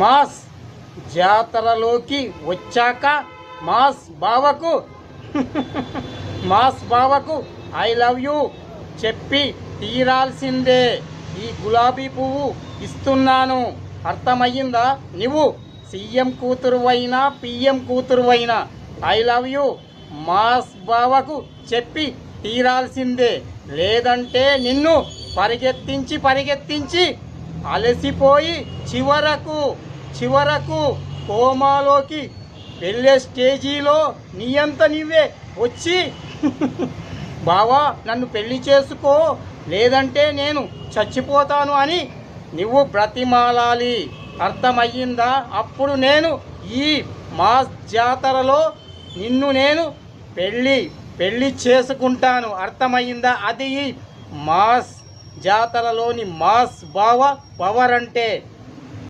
Mass జాతరలోకి వచ్చాక mass బావకు mass బావకు ఐ లవ్ యూ చెప్పి తీరాల్సిందే. ఈ గులాబీ పువ్వు ఇస్తున్నాను, అర్థమయ్యిందా? నువ్వు సీఎం కూతురువైనా పిఎం కూతురువైనా ఐ లవ్ యూ మాస్ బావకు చెప్పి తీరాల్సిందే. లేదంటే నిన్ను పరిగెత్తించి అలసిపోయి చివరకు కోమాలోకి వెళ్ళే స్టేజీలో నీ అంత నీవే వచ్చి బావా నన్ను పెళ్లి చేసుకో, లేదంటే నేను చచ్చిపోతాను అని నువ్వు బ్రతిమాలాలి, అర్థమయ్యిందా? అప్పుడు నేను ఈ మాస్ జాతరలో నిన్ను నేను పెళ్ళి చేసుకుంటాను, అర్థమయ్యిందా? అది ఈ మాస్ జాతరలోని మాస్ బావ పవర్ అంటే.